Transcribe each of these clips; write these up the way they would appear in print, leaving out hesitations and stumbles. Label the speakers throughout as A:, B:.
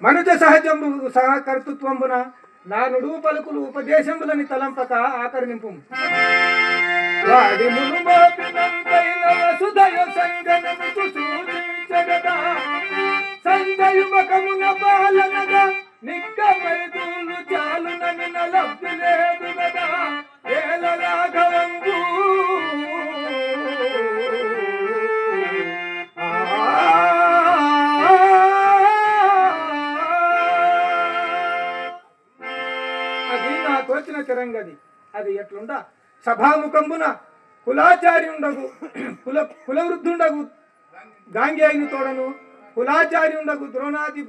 A: మనుజ సహజంబు సహకర్తృత్వంబున నా నుడువు పలుకులు ఉపదేశములని తలంపక ఆకర్ణింపు వాడిమును మోపినంతైన వసుదయ సంగనముతు సూచించగదా సంజయుమకమున పాలనగా నిక్కమైదూలు చాలునని లబ్ధి లేదు గదా ఏల రాఘవంబు తోచిన తిరంగది అది ఎట్లుండా సభాముఖంబున కులాచార్యుండగు కులవృద్ధుండగు గాంగేయుని తోడను కులాచార్యుండగు ద్రోణాది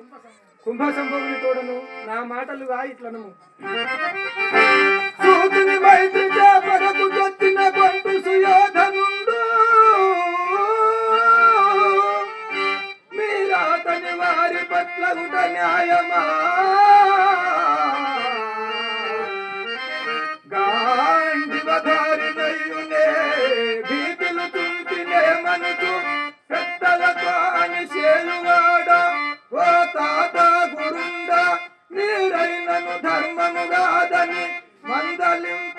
A: కుంభ సంభవుని తోడను నా మాటలుగా ఇట్లను సూతుని మైత్రి చేపడకు దొత్తిన కొండు సుయోధనుండు మీరాతని వారి పట్ల గుట న్యాయమా భీతులు తుంటినే మనసు పెద్దలతో అని చేయువాడ ఓ తాత గురుండ మీరైనను ధర్మము కాదని మందలింప